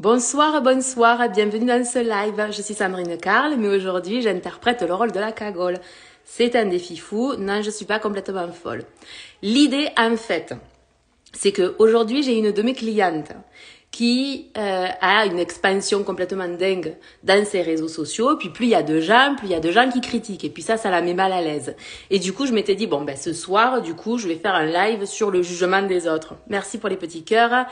Bonsoir, bonsoir, bienvenue dans ce live. Je suis Sandrine Carl, mais aujourd'hui j'interprète le rôle de la cagole. C'est un défi fou, non je suis pas complètement folle. L'idée en fait, c'est que aujourd'hui j'ai une de mes clientes qui a une expansion complètement dingue dans ses réseaux sociaux, puis plus il y a de gens qui critiquent, et puis ça la met mal à l'aise. Et du coup, je m'étais dit, bon, ben ce soir, du coup, je vais faire un live sur le jugement des autres. Merci pour les petits cœurs.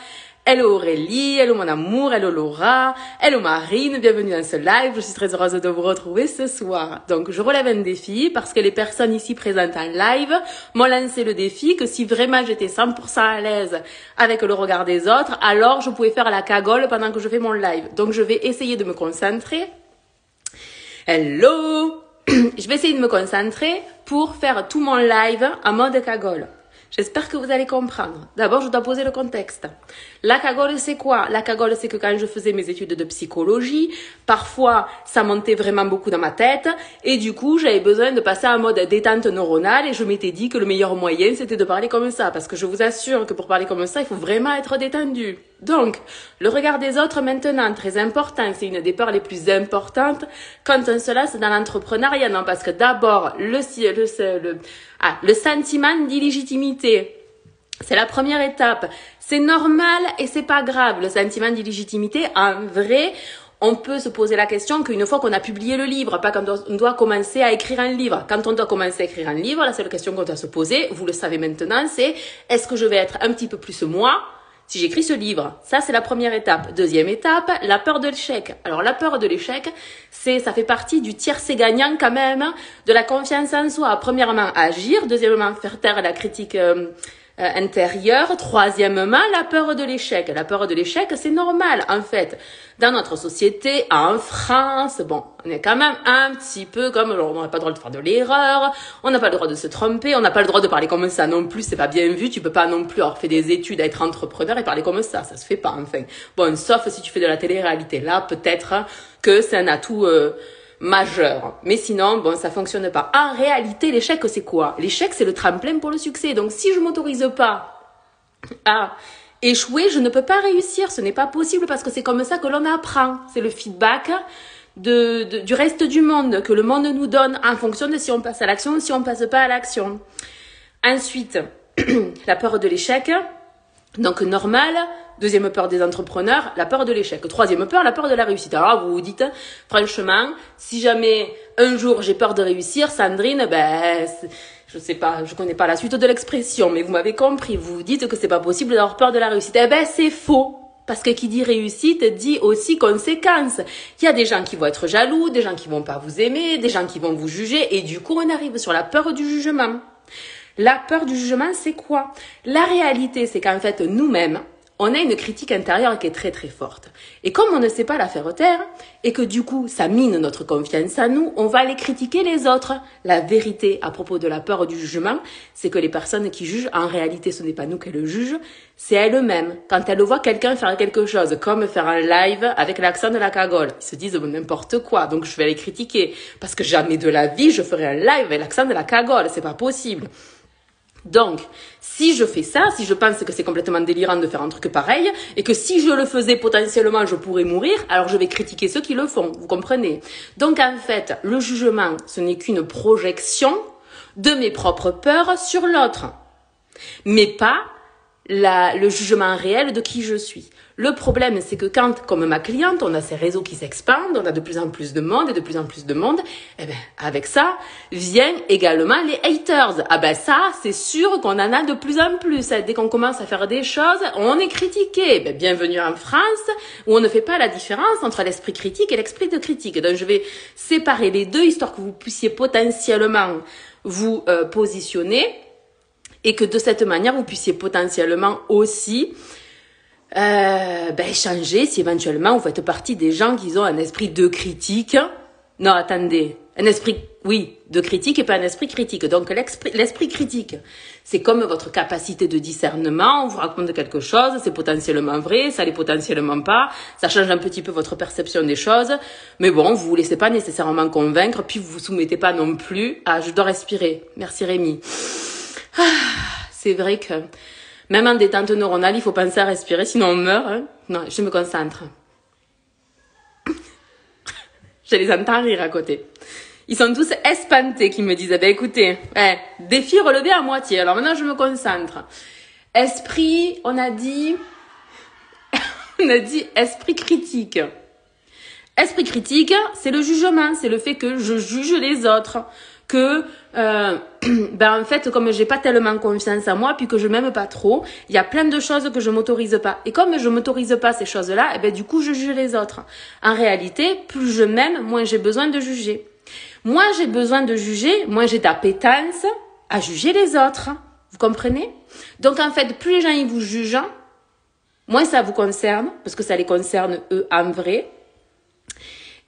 Hello Aurélie, hello mon amour, hello Laura, hello Marine, bienvenue dans ce live, je suis très heureuse de vous retrouver ce soir. Donc je relève un défi parce que les personnes ici présentes en live m'ont lancé le défi que si vraiment j'étais 100% à l'aise avec le regard des autres, alors je pouvais faire la cagole pendant que je fais mon live. Donc je vais essayer de me concentrer. Hello. Je vais essayer de me concentrer pour faire tout mon live en mode cagole. J'espère que vous allez comprendre. D'abord, je dois poser le contexte. La cagole, c'est quoi? La cagole, c'est que quand je faisais mes études de psychologie, parfois, ça montait vraiment beaucoup dans ma tête et du coup, j'avais besoin de passer en mode détente neuronale et je m'étais dit que le meilleur moyen, c'était de parler comme ça parce que je vous assure que pour parler comme ça, il faut vraiment être détendu. Donc, le regard des autres maintenant, très important, c'est une des peurs les plus importantes quand on se lance dans l'entrepreneuriat, non? Parce que d'abord, le sentiment d'illégitimité. C'est la première étape. C'est normal et c'est pas grave. Le sentiment d'illégitimité, en vrai, on peut se poser la question qu'une fois qu'on a publié le livre, pas quand on doit commencer à écrire un livre. Quand on doit commencer à écrire un livre, la seule question qu'on doit se poser, vous le savez maintenant, c'est est-ce que je vais être un petit peu plus moi si j'écris ce livre? Ça, c'est la première étape. Deuxième étape, la peur de l'échec. Alors, la peur de l'échec, ça fait partie du tiercé gagnant quand même, de la confiance en soi. Premièrement, agir. Deuxièmement, faire taire la critique intérieure. Troisièmement, la peur de l'échec. La peur de l'échec, c'est normal, en fait. Dans notre société, en France, bon, on est quand même un petit peu comme, alors, on n'a pas le droit de faire de l'erreur, on n'a pas le droit de se tromper, on n'a pas le droit de parler comme ça non plus, c'est pas bien vu, tu peux pas non plus avoir fait des études, être entrepreneur et parler comme ça se fait pas, enfin. Bon, sauf si tu fais de la télé-réalité, là, peut-être que c'est un atout majeur. Mais sinon, bon, ça fonctionne pas. En réalité, l'échec, c'est quoi? L'échec, c'est le tremplin pour le succès. Donc, si je m'autorise pas à échouer, je ne peux pas réussir. Ce n'est pas possible parce que c'est comme ça que l'on apprend. C'est le feedback du reste du monde que le monde nous donne en fonction de si on passe à l'action ou si on passe pas à l'action. Ensuite, la peur de l'échec. Donc, normal. Deuxième peur des entrepreneurs, la peur de l'échec. Troisième peur, la peur de la réussite. Alors, vous vous dites, franchement, si jamais un jour j'ai peur de réussir, Sandrine, ben, je sais pas, je connais pas la suite de l'expression, mais vous m'avez compris. Vous vous dites que c'est pas possible d'avoir peur de la réussite. Eh ben, c'est faux. Parce que qui dit réussite dit aussi conséquence. Il y a des gens qui vont être jaloux, des gens qui vont pas vous aimer, des gens qui vont vous juger, et du coup, on arrive sur la peur du jugement. La peur du jugement, c'est quoi? La réalité, c'est qu'en fait, nous-mêmes, on a une critique intérieure qui est très très forte. Et comme on ne sait pas la faire taire, et que du coup, ça mine notre confiance en nous, on va aller critiquer les autres. La vérité à propos de la peur du jugement, c'est que les personnes qui jugent, en réalité, ce n'est pas nous qu'elles jugent, c'est elles-mêmes. Quand elles voient quelqu'un faire quelque chose, comme faire un live avec l'accent de la cagole, ils se disent n'importe quoi, donc je vais les critiquer. Parce que jamais de la vie, je ferai un live avec l'accent de la cagole, c'est pas possible. Donc, si je fais ça, si je pense que c'est complètement délirant de faire un truc pareil, et que si je le faisais potentiellement, je pourrais mourir, alors je vais critiquer ceux qui le font, vous comprenez? Donc en fait, le jugement, ce n'est qu'une projection de mes propres peurs sur l'autre, mais pas le jugement réel de qui je suis. Le problème, c'est que quand, comme ma cliente, on a ces réseaux qui s'expandent, on a de plus en plus de monde et de plus en plus de monde, eh ben, avec ça, viennent également les haters. Ah ben, ça, c'est sûr qu'on en a de plus en plus. Dès qu'on commence à faire des choses, on est critiqué. Ben, bienvenue en France, où on ne fait pas la différence entre l'esprit critique et l'esprit de critique. Donc, je vais séparer les deux, histoire que vous puissiez potentiellement vous positionner et que de cette manière, vous puissiez potentiellement aussi échanger si éventuellement vous faites partie des gens qui ont un esprit de critique. Non, attendez. Un esprit, oui, de critique et pas un esprit critique. Donc, l'esprit critique, c'est comme votre capacité de discernement. On vous raconte quelque chose, c'est potentiellement vrai, ça l'est potentiellement pas. Ça change un petit peu votre perception des choses. Mais bon, vous vous laissez pas nécessairement convaincre, puis vous vous soumettez pas non plus à « je dois respirer ». Merci Rémi. C'est vrai que même en détente neuronale, il faut penser à respirer, sinon on meurt. Hein. Non, je me concentre. Je les entends rire à côté. Ils sont tous espantés qui me disent, eh ben écoutez, défi relevé à moitié. Alors maintenant, je me concentre. Esprit, on a dit esprit critique. Esprit critique, c'est le jugement, c'est le fait que je juge les autres, que en fait, comme j'ai pas tellement confiance en moi, puis que je m'aime pas trop, il y a plein de choses que je m'autorise pas. Et comme je m'autorise pas ces choses-là, du coup, je juge les autres. En réalité, plus je m'aime, moins j'ai besoin de juger. Moins j'ai besoin de juger, moins j'ai d'appétence à juger les autres. Vous comprenez? Donc en fait, plus les gens ils vous jugent, moins ça vous concerne, parce que ça les concerne eux en vrai.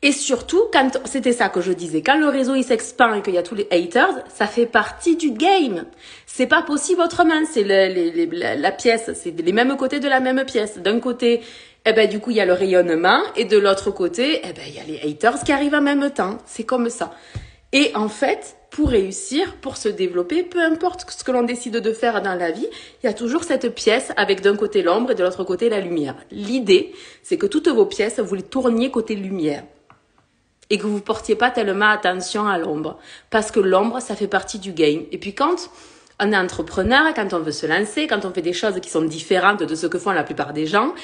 Et surtout, quand c'était ça que je disais, quand le réseau il s'expand et qu'il y a tous les haters, ça fait partie du game. C'est pas possible autrement. C'est la pièce, c'est les mêmes côtés de la même pièce. D'un côté, du coup, il y a le rayonnement, et de l'autre côté, il y a les haters qui arrivent en même temps. C'est comme ça. Et en fait, pour réussir, pour se développer, peu importe ce que l'on décide de faire dans la vie, il y a toujours cette pièce avec d'un côté l'ombre et de l'autre côté la lumière. L'idée, c'est que toutes vos pièces, vous les tourniez côté lumière. Et que vous portiez pas tellement attention à l'ombre. Parce que l'ombre, ça fait partie du game. Et puis quand on est entrepreneur, quand on veut se lancer, quand on fait des choses qui sont différentes de ce que font la plupart des gens,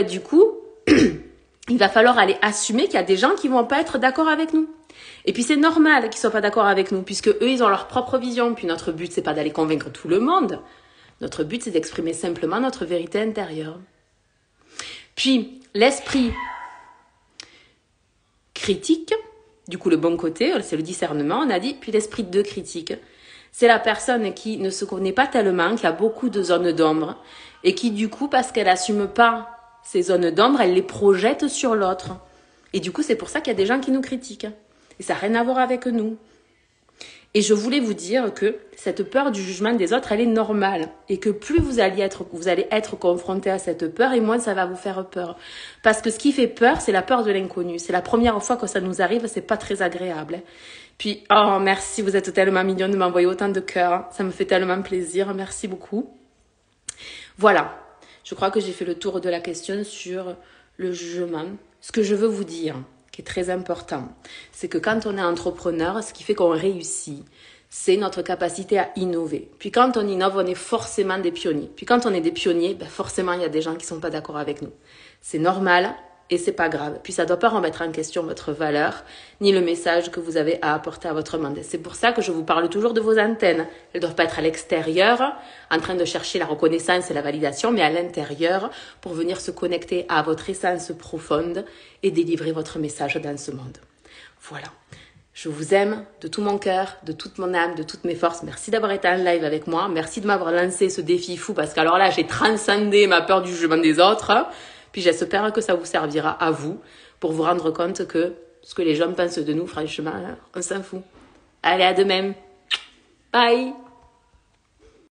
du coup, il va falloir aller assumer qu'il y a des gens qui vont pas être d'accord avec nous. Et puis c'est normal qu'ils soient pas d'accord avec nous, puisque eux, ils ont leur propre vision. Puis notre but, c'est pas d'aller convaincre tout le monde. Notre but, c'est d'exprimer simplement notre vérité intérieure. Puis, l'esprit critique, du coup le bon côté, c'est le discernement, on a dit, puis l'esprit de critique. C'est la personne qui ne se connaît pas tellement, qui a beaucoup de zones d'ombre, et qui du coup, parce qu'elle n'assume pas ces zones d'ombre, elle les projette sur l'autre. Et du coup, c'est pour ça qu'il y a des gens qui nous critiquent. Et ça n'a rien à voir avec nous. Et je voulais vous dire que cette peur du jugement des autres, elle est normale. Et que plus vous allez être confronté à cette peur, et moins ça va vous faire peur. Parce que ce qui fait peur, c'est la peur de l'inconnu. C'est la première fois que ça nous arrive, c'est pas très agréable. Puis, oh merci, vous êtes tellement mignonne de m'envoyer autant de cœurs. Ça me fait tellement plaisir. Merci beaucoup. Voilà. Je crois que j'ai fait le tour de la question sur le jugement. Ce que je veux vous dire, qui est très important, c'est que quand on est entrepreneur, ce qui fait qu'on réussit, c'est notre capacité à innover. Puis quand on innove, on est forcément des pionniers. Puis quand on est des pionniers, forcément, il y a des gens qui sont pas d'accord avec nous. C'est normal et c'est pas grave. Puis ça doit pas remettre en question votre valeur, ni le message que vous avez à apporter à votre monde. C'est pour ça que je vous parle toujours de vos antennes. Elles doivent pas être à l'extérieur, en train de chercher la reconnaissance et la validation, mais à l'intérieur, pour venir se connecter à votre essence profonde et délivrer votre message dans ce monde. Voilà. Je vous aime de tout mon cœur, de toute mon âme, de toutes mes forces. Merci d'avoir été en live avec moi. Merci de m'avoir lancé ce défi fou, parce qu'alors là, j'ai transcendé ma peur du jugement des autres. Puis j'espère que ça vous servira à vous pour vous rendre compte que ce que les gens pensent de nous, franchement, on s'en fout. Allez, à demain. Bye.